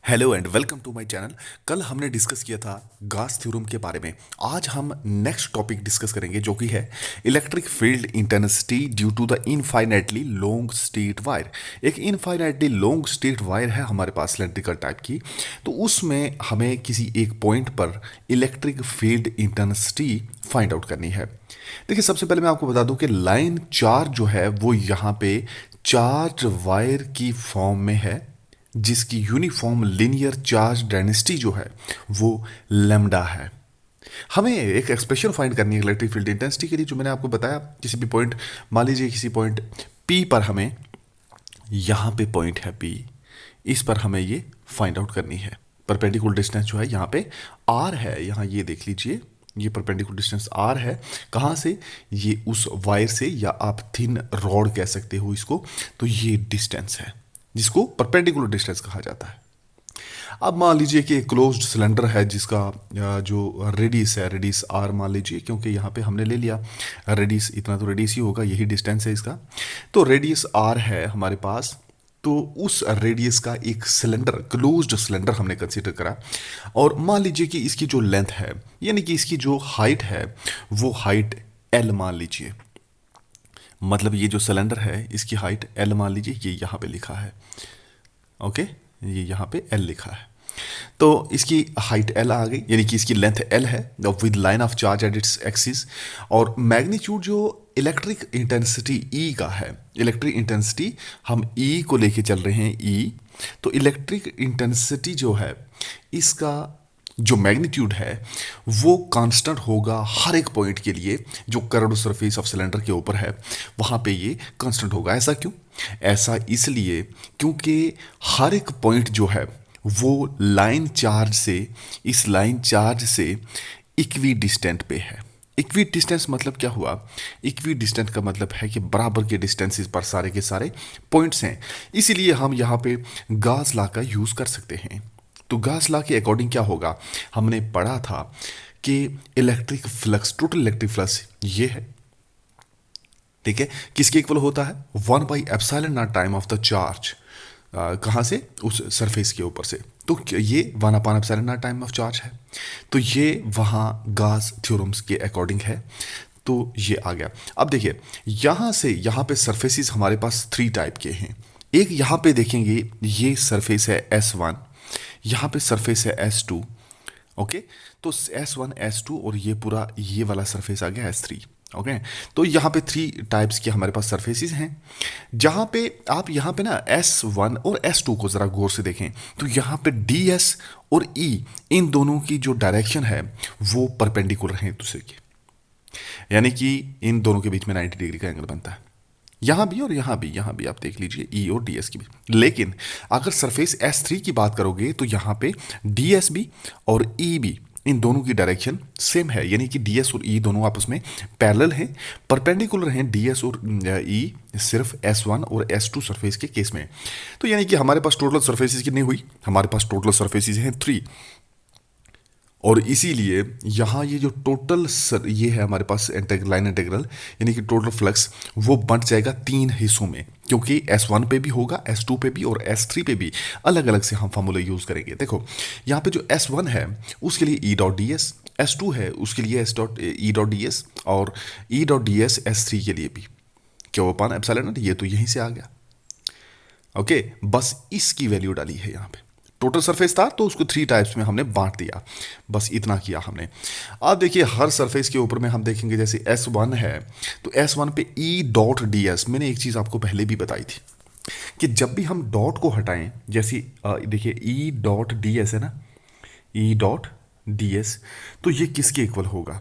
Hello and welcome to my channel. कल हमने discuss किया था गास थ्योरम के बारे में। आज हम नेक्स्ट टॉपिक डिस्कस करेंगे जो कि है electric field intensity due to the infinitely long straight wire. एक इनफाइनाइटली लॉन्ग स्ट्रेट वायर है हमारे पास सिलेंड्रिकल टाइप की, तो उसमें हमें किसी एक पॉइंट पर electric field intensity find out करनी है। देखिए, सबसे पहले मैं आपको बता दूं कि लाइन चार्ज जो है वो यहाँ पे चार्ज वायर की फॉर्म में है, जिसकी यूनिफॉर्म लीनियर चार्ज डेंसिटी जो है वो लैम्डा है। हमें एक एक्सप्रेशन फाइंड करनी है इलेक्ट्रिक फील्ड इंटेंसिटी के लिए, जो मैंने आपको बताया। किसी भी पॉइंट, मान लीजिए किसी पॉइंट P पर हमें, यहाँ पे पॉइंट है P, इस पर हमें ये फाइंड आउट करनी है। परपेंडिकुलर डिस्टेंस जो है यहाँ पे R है, यहाँ ये देख लीजिए, ये परपेंडिकुलर डिस्टेंस R है। कहाँ से? ये उस वायर से, या आप थिन रॉड कह सकते हो इसको। तो ये डिस्टेंस है जिसको परपेंडिकुलर डिस्टेंस कहा जाता है। अब मान लीजिए कि एक क्लोज्ड सिलेंडर है जिसका जो रेडियस है, रेडियस R मान लीजिए, क्योंकि यहाँ पे हमने ले लिया रेडियस, इतना तो रेडियस ही होगा, यही डिस्टेंस है इसका। तो रेडियस R है हमारे पास, तो उस रेडियस का एक सिलेंडर, क्लोज्ड सिलेंडर हमने कंसीडर करा। और मान लीजिए कि इसकी जो लेंथ है, यानी कि इसकी जो हाइट है, वो हाइट L मान लीजिए। मतलब ये जो सिलेंडर है इसकी हाइट L मान लीजिए, ये यहाँ पे लिखा है। ओके, ये यहाँ पे L लिखा है, तो इसकी हाइट L आ गई, यानी कि इसकी लेंथ L है with line of charge at its axis. और मैग्नीट्यूड जो इलेक्ट्रिक इंटेंसिटी E का है, इलेक्ट्रिक इंटेंसिटी हम E को लेके चल रहे हैं, E। तो इलेक्ट्रिक इंटेंसिटी जो है इसका जो मैग्नीट्यूड है वो कांस्टेंट होगा हर एक पॉइंट के लिए। जो कर्व्ड सरफेस ऑफ सिलेंडर के ऊपर है वहाँ पे ये कांस्टेंट होगा। ऐसा क्यों? ऐसा इसलिए क्योंकि हर एक पॉइंट जो है वो लाइन चार्ज से, इस लाइन चार्ज से इक्वी डिस्टेंट पे है। इक्वी डिस्टेंस मतलब क्या हुआ? इक्वी डिस्टेंस का मतलब है कि बराबर के डिस्टेंसेस पर सारे के सारे पॉइंट्स हैं। इसीलिए हम यहाँ पे गास लॉ का यूज़ कर सकते हैं। तो गास लॉ के अकॉर्डिंग क्या होगा? हमने पढ़ा था कि electric flux, total electric flux ये है, ठीक है, किसके इक्वल होता है? 1/ε0 टाइम ऑफ द चार्ज। कहाँ से? उस सरफेस के ऊपर से। तो ये 1/ε0 टाइम ऑफ चार्ज है। तो ये वहाँ गास थ्योरम्स के अकॉर्डिंग है। तो ये आ गया। अब देखिए, यहाँ से यहाँ पे सरफेसेस हमारे पास 3 टाइप के हैं। एक यहाँ पे देखेंगे, ये सरफेस है S1, यहाँ पे सरफेस है S2। ओके, तो S1 S2 और ये पूरा ये वाला सरफेस आ गया S3। ओके, तो यहाँ पे 3 टाइप्स के हमारे पास सरफेसेस हैं। जहाँ पे आप यहाँ पे ना S1 और S2 को ज़रा गौर से देखें, तो यहाँ पे DS और E, इन दोनों की जो डायरेक्शन है वो परपेंडिकुलर हैं एक दूसरे के, यानी कि इन दोनों के बीच में 90 डिग्री का एंगल बनता है। यहाँ भी और यहाँ भी, यहाँ भी आप देख लीजिए E और DS की भी। लेकिन अगर सरफेस S3 की बात करोगे तो यहाँ पे DS भी और E भी, इन दोनों की डायरेक्शन सेम है, यानी कि DS और E दोनों आपस में पैरेलल हैं, परपेंडिकुलर हैं DS और E सिर्फ S1 और S2 सरफेस के केस में। तो यानी कि हमारे पास टोटल सरफेसेस कितनी हुई? हमारे पास टोटल सरफेसेस हैं 3। और इसीलिए यहाँ ये जो टोटल ये है हमारे पास लाइन इंटीग्रल, यानी कि टोटल फ्लक्स वो बंट जाएगा 3 हिस्सों में, क्योंकि S1 पे भी होगा, S2 पे भी और S3 पे भी अलग अलग से हम फार्मूला यूज़ करेंगे। देखो, यहाँ पे जो S1 है उसके लिए E dot D S, S2 है उसके लिए E डॉट डी एस, और E dot D S S3 के लिए भी क्यों अपान एप्सिलॉन, ये तो यहीं से आ गया। ओके, बस इसकी वैल्यू डाली है यहाँ पे। टोटल सरफेस था तो उसको 3 टाइप्स में हमने बांट दिया, बस इतना किया हमने। अब देखिए, हर सरफेस के ऊपर में हम देखेंगे, जैसे S1 है तो S1 पे E डॉट डी एस, मैंने एक चीज़ आपको पहले भी बताई थी कि जब भी हम डॉट को हटाएं, जैसे देखिए E डॉट डी एस है ना, E डॉट डी एस, तो ये किसके इक्वल होगा?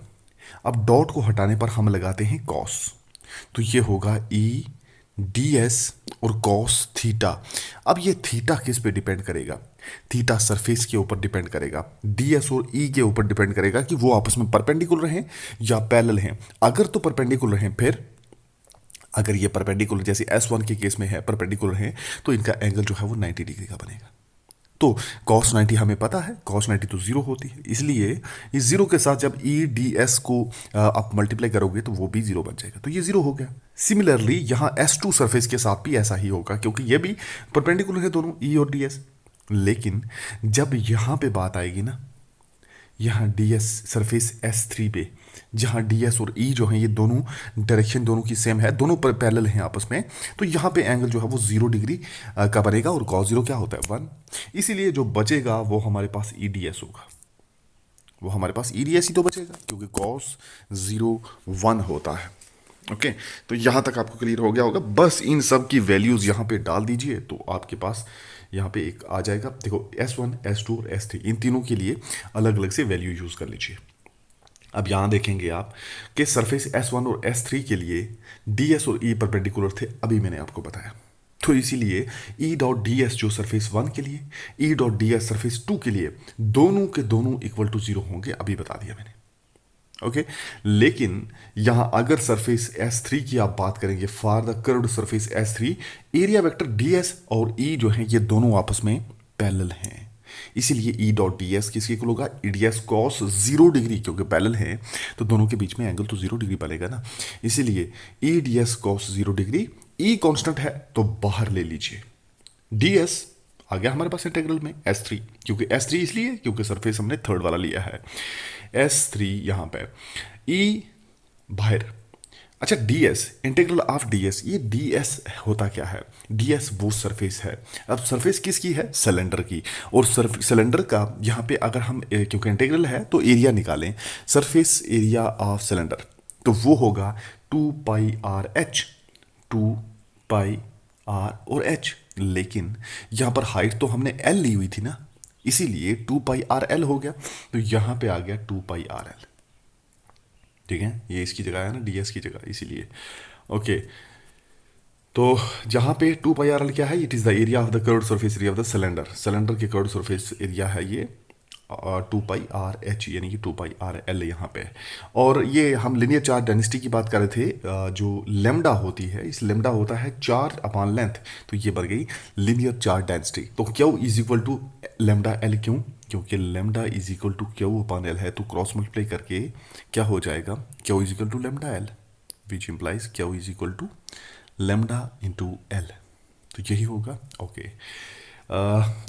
अब डॉट को हटाने पर हम लगाते हैं कॉस, तो ये होगा E डी एस और कॉस थीटा। अब ये थीटा किस पे डिपेंड करेगा? थीटा सरफेस के ऊपर डिपेंड करेगा, डीएस और ई के ऊपर डिपेंड करेगा कि वो आपस में परपेंडिकुलर हैं या पैरेलल हैं। अगर तो परपेंडिकुलर हैं, फिर अगर ये परपेंडिकुलर जैसे S1 के केस में है, परपेंडिकुलर हैं, तो इनका एंगल जो है वो 90 डिग्री का बनेगा। तो cos 90 हमें पता है, cos 90 तो जीरो होती है, इसलिए इस जीरो के साथ जब ई डी एस को आप मल्टीप्लाई करोगे तो वो भी जीरो बन जाएगा, तो ये जीरो हो गया। सिमिलरली यहाँ S2 सरफेस के साथ भी ऐसा ही होगा, क्योंकि ये भी परपेंडिकुलर है दोनों, ई और डी एस। लेकिन जब यहाँ पे बात आएगी ना, यहाँ डी एस सरफेस S3 पे, जहाँ डी एस और ई जो है ये दोनों डायरेक्शन दोनों की सेम है, दोनों पर पैरेलल हैं आपस में, तो यहाँ पे एंगल जो है वो 0 डिग्री का बनेगा और cos 0 क्या होता है 1। इसीलिए जो बचेगा वो हमारे पास ई डी एस होगा, वो हमारे पास ई डी एस ही तो बचेगा, क्योंकि cos 0 1 होता है। ओके, तो यहाँ तक आपको क्लियर हो गया होगा। बस इन सब की वैल्यूज़ यहाँ पे डाल दीजिए तो आपके पास यहाँ पे एक आ जाएगा। देखो S1 S2 और S3 इन तीनों के लिए अलग अलग से वैल्यू यूज़ कर लीजिए। अब यहाँ देखेंगे आप कि सरफेस S1 और S3 के लिए DS और E परपेंडिकुलर थे, अभी मैंने आपको बताया। तो इसीलिए E डॉट डी एस जो सरफेस 1 के लिए, E dot D S surface 2 के लिए, दोनों के दोनों इक्वल टू 0 होंगे, अभी बता दिया मैंने। ओके, लेकिन यहां अगर सरफेस S3 की आप बात करेंगे, for the curved surface S3 area vector DS और E जो है ये दोनों आपस में पैरेलल हैं, इसीलिए E डॉट डी एस किसके इक्वल होगा, EDS cos 0 डिग्री, क्योंकि पैरेलल है तो दोनों के बीच में एंगल तो 0 डिग्री बनेगा ना, इसीलिए EDS cos 0 degree. E constant है तो बाहर ले लीजिए, DS आ गया हमारे पास इंटीग्रल में S3, क्योंकि S3 इसलिए क्योंकि सरफेस हमने थर्ड वाला लिया है, S3 यहाँ पे, E बाहर। अच्छा, DS इंटीग्रल ऑफ DS, ये DS होता क्या है, DS वो सरफेस है। अब सरफेस किसकी है, सिलेंडर की, और सिलेंडर का यहाँ पे अगर हम क्योंकि इंटीग्रल है तो एरिया निकालें, सरफेस एरिया ऑफ सिलेंडर, तो वो होगा 2 pi R H, 2 pi are और एच। लेकिन यहाँ पर हाइट तो हमने L ली हुई थी ना, इसीलिए 2 पाई आर एल हो गया, तो यहाँ पे आ गया 2 पाई आर एल। ठीक है, ये इसकी जगह है ना, DS की जगह, इसीलिए। ओके, तो जहाँ पे 2 पाई आर एल क्या है, it is the area of the curved surface area of the cylinder, cylinder के कर्व्ड सरफेस एरिया है ये 2 पाई आर एच, यानी कि 2 पाई आर एल यहाँ पे। और ये हम लिनियर चार्ज डेंसिटी की बात कर रहे थे, जो लेमडा होती है, इस लेमडा होता है चार्ज अपॉन लेंथ, तो ये बढ़ गई लिनियर चार्ज डेंसिटी। तो Q is equal to lambda L, क्यों, क्योंकि lambda is equal to Q upon L है, तो क्रॉस मल्टीप्लाई करके क्या हो जाएगा, Q is equal to lambda L, which implies Q is equal to lambda into L, तो यही होगा। ओके,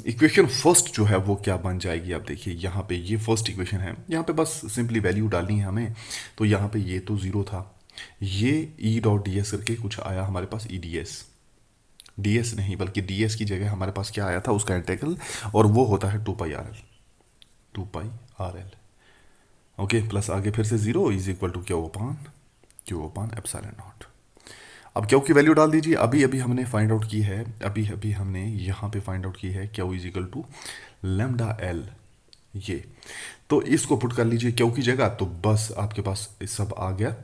इक्वेशन फर्स्ट जो है वो क्या बन जाएगी, आप देखिए यहाँ पे ये फर्स्ट इक्वेशन है, यहाँ पे बस सिंपली वैल्यू डालनी है हमें। तो यहाँ पे ये तो 0 था, ये E डॉट डी एस करके कुछ आया हमारे पास, DS नहीं बल्कि DS की जगह हमारे पास क्या आया था, उसका इंटीग्रल, और वो होता है 2 pi R L, 2 pi R L. Okay, plus आगे फिर से 0 is equal to Q upon epsilon naught. अब क्यू की वैल्यू डाल दीजिए, अभी अभी हमने फाइंड आउट की है, अभी अभी हमने यहाँ पे फाइंड आउट की है Q is equal to lambda L, ये तो इसको पुट कर लीजिए क्यू की जगह, तो बस आपके पास सब आ गया।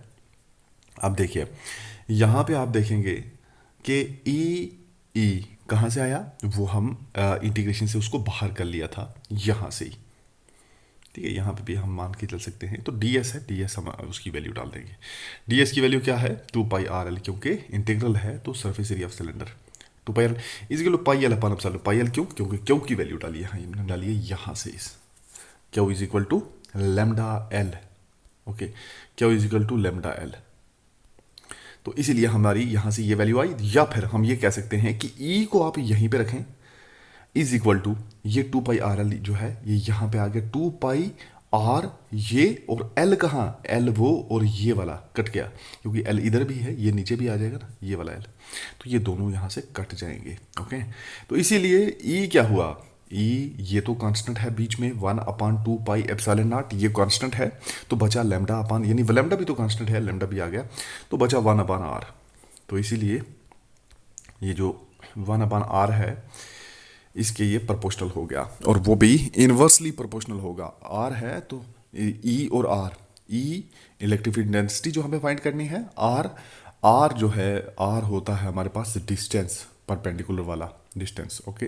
अब देखिए यहाँ पे आप देखेंगे कि ई कहाँ से आया, वो हम इंटीग्रेशन से उसको बाहर कर लिया था यहाँ से ही, ठीक है, यहाँ पे भी हम मान के चल सकते हैं। तो DS है, DS हम उसकी वैल्यू डाल देंगे। DS की वैल्यू क्या है, 2 पाई आर एल, क्योंकि इंटीग्रल है तो surface area of cylinder 2 pi R is pi L upon epsilon, pi L क्यों, क्योंकि क्यू की वैल्यू डाली है, हमने डाली है यहाँ से, इस Q is equal to lambda L. Okay, Q is equal to lambda L, तो इसीलिए हमारी यहाँ से ये वैल्यू आई। या फिर हम ये कह सकते हैं कि E को आप यहीं पे रखें, इज इक्वल टू ये 2 पाई आर एल जो है ये यहाँ पे आ गया 2 पाई आर, ये और L कहाँ, L वो और ये वाला कट गया, क्योंकि L इधर भी है, ये नीचे भी आ जाएगा ना, ये वाला L, तो ये दोनों यहाँ से कट जाएंगे। ओके, तो इसीलिए E क्या हुआ, E ये तो कांस्टेंट है बीच में 1 अपान 2 पाई एप्सिलॉन नॉट, ये कांस्टेंट है, तो बचा लेमडा अपान, यानी लेमडा भी तो कांस्टेंट है, लेमडा भी आ गया, तो बचा 1 अपान आर। तो इसीलिए ये जो 1 अपान आर है इसके ये प्रोपोर्शनल हो गया, और वो भी इनवर्सली प्रोपोर्शनल होगा। आर है तो ई और R, E electric field density जो हमें फाइंड करनी है, आर जो है, आर होता है हमारे पास डिस्टेंस, परपेंडिकुलर वाला डिस्टेंस। ओके,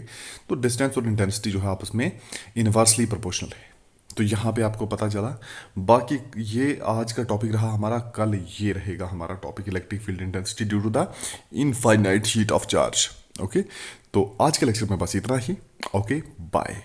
तो डिस्टेंस और इंटेंसिटी जो है आपस में इनवर्सली प्रोपोर्शनल है। तो यहाँ पे आपको पता चला। बाकी ये आज का टॉपिक रहा हमारा, कल ये रहेगा हमारा topic electric field intensity due to the infinite sheet of charge. Okay, तो आज के लेक्चर में बस इतना ही। Okay, bye.